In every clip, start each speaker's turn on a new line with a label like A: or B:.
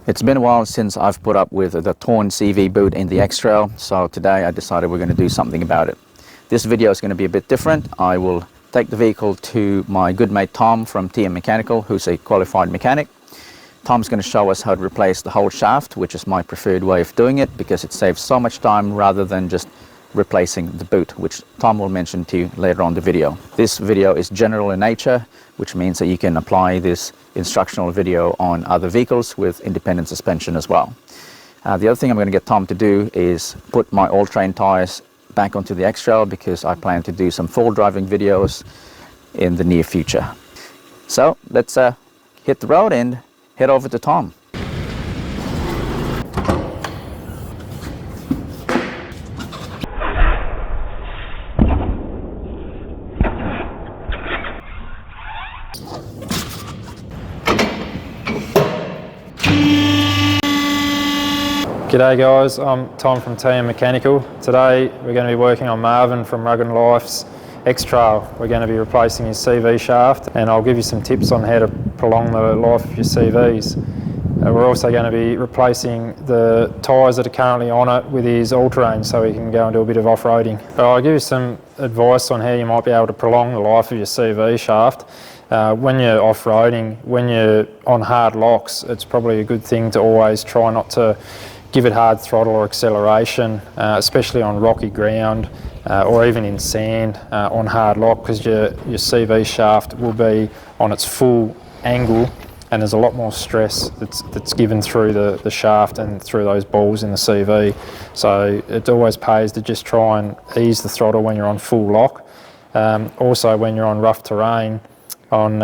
A: It's been a while since I've put up with the torn CV boot in the xtrail, so today I decided we're going to do something about it. This video is going to be a bit different. I will take the vehicle to my good mate Tom from Tyre Mechanical, who's a qualified mechanic. Tom's going to show us how to replace the whole shaft, which is my preferred way of doing it because it saves so much time rather than just replacing the boot, which Tom will mention to you later on the video. This video is general in nature, which means that you can apply this instructional video on other vehicles with independent suspension as well. The other thing I'm going to get Tom to do is put my all-terrain tires back onto the xtrail because I plan to do some full driving videos in the near future. So let's hit the road and head over to Tom.
B: G'day guys, I'm Tom from Tyre Mechanical. Today we're going to be working on Marvin from RuggedLife's xtrail. We're going to be replacing his CV shaft and I'll give you some tips on how to prolong the life of your CVs. We're also going to be replacing the tyres that are currently on it with his all-terrain so he can go and do a bit of off-roading. I'll give you some advice on how you might be able to prolong the life of your CV shaft. When you're off-roading, when you're on hard locks, it's probably a good thing to always try not to give it hard throttle or acceleration, especially on rocky ground or even in sand on hard lock, because your CV shaft will be on its full angle and there's a lot more stress that's given through the shaft and through those balls in the CV. So it always pays to just try and ease the throttle when you're on full lock. Also when you're on rough terrain, on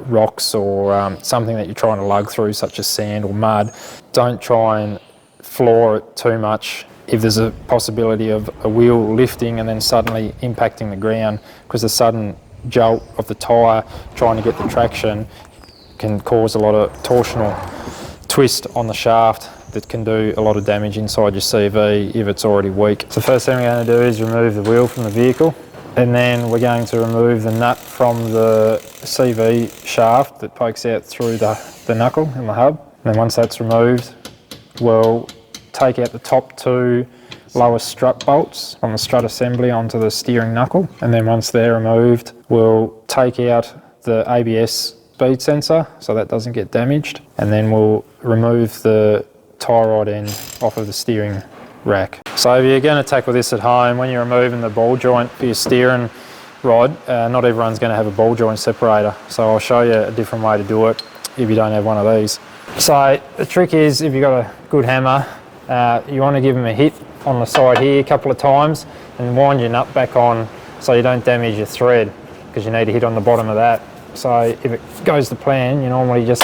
B: rocks or something that you're trying to lug through, such as sand or mud, don't try and floor it too much if there's a possibility of a wheel lifting and then suddenly impacting the ground, because the sudden jolt of the tyre trying to get the traction can cause a lot of torsional twist on the shaft that can do a lot of damage inside your CV if it's already weak. So the first thing we're going to do is remove the wheel from the vehicle, and then we're going to remove the nut from the CV shaft that pokes out through the knuckle in the hub. And then once that's removed, we'll take out the top two lowest strut bolts on the strut assembly onto the steering knuckle, and then once they're removed we'll take out the ABS speed sensor so that doesn't get damaged, and then we'll remove the tie rod end off of the steering rack. So if you're going to tackle this at home, when you're removing the ball joint for your steering rod, not everyone's going to have a ball joint separator, so I'll show you a different way to do it if you don't have one of these. So the trick is, if you've got a good hammer, you want to give them a hit on the side here a couple of times and wind your nut back on so you don't damage your thread, because you need to hit on the bottom of that. So if it goes to plan, you normally just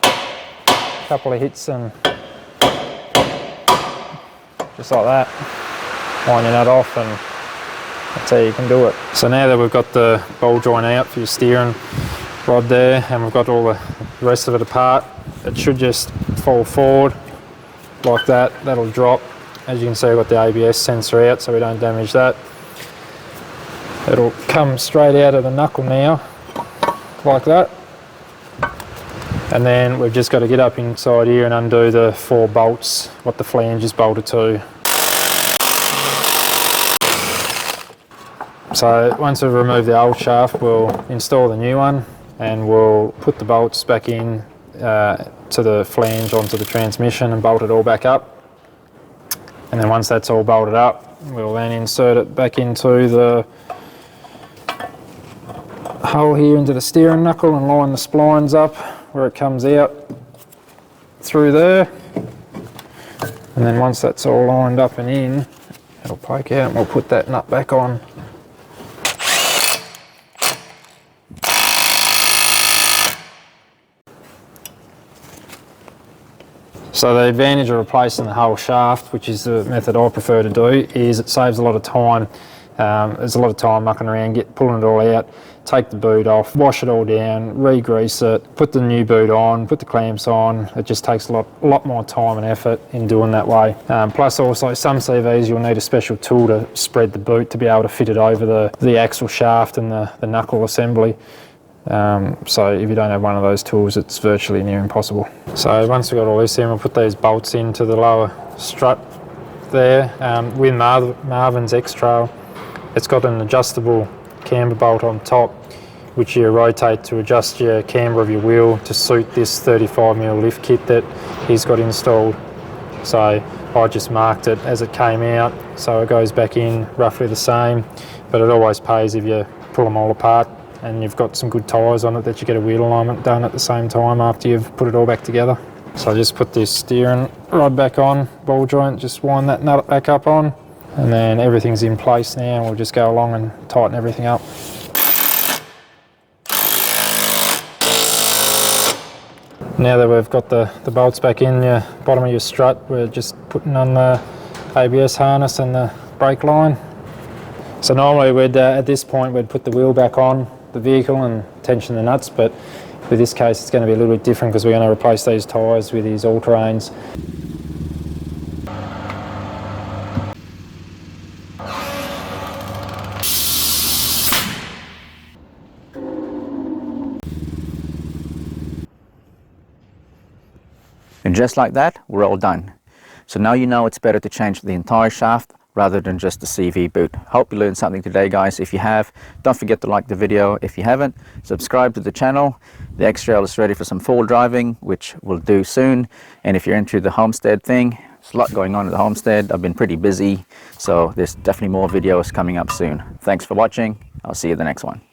B: a couple of hits and just like that, wind your nut off, and that's how you can do it. So now that we've got the ball joint out for your steering rod there and we've got all the rest of it apart, it should just fall forward like that. That'll drop. As you can see, I've got the ABS sensor out so we don't damage that. It'll come straight out of the knuckle now like that, and then we've just got to get up inside here and undo the 4 bolts what the flange is bolted to. So once we've removed the old shaft, we'll install the new one and we'll put the bolts back in to the flange onto the transmission and bolt it all back up. And then once that's all bolted up, we'll then insert it back into the hole here into the steering knuckle and line the splines up where it comes out through there. And then once that's all lined up and in, it'll poke out and we'll put that nut back on. So the advantage of replacing the whole shaft, which is the method I prefer to do, is it saves a lot of time. There's a lot of time mucking around, pulling it all out, take the boot off, wash it all down, re-grease it, put the new boot on, put the clamps on. It just takes a lot more time and effort in doing that way. Plus also some CVs you'll need a special tool to spread the boot to be able to fit it over the axle shaft and the knuckle assembly. So if you don't have one of those tools, it's virtually near impossible. So once we've got all this in, we'll put these bolts into the lower strut there. With Marvin's xtrail, it's got an adjustable camber bolt on top, which you rotate to adjust your camber of your wheel to suit this 35mm lift kit that he's got installed. So I just marked it as it came out, so it goes back in roughly the same, but it always pays if you pull them all apart and you've got some good tyres on it that you get a wheel alignment done at the same time after you've put it all back together. So I just put this steering rod back on, ball joint, just wind that nut back up on, and then everything's in place now. We'll just go along and tighten everything up. Now that we've got the bolts back in the bottom of your strut, we're just putting on the ABS harness and the brake line. So normally we'd, at this point, we'd put the wheel back on the vehicle and tension the nuts, but with this case it's going to be a little bit different because we're going to replace these tyres with these all-terrains.
A: And just like that, we're all done. So now you know it's better to change the entire shaft rather than just the CV boot. Hope you learned something today, guys. If you have, don't forget to like the video. If you haven't, subscribe to the channel. The xtrail is ready for some full driving, which we'll do soon. And if you're into the homestead thing, there's a lot going on at the homestead. I've been pretty busy, so there's definitely more videos coming up soon. Thanks for watching. I'll see you in the next one.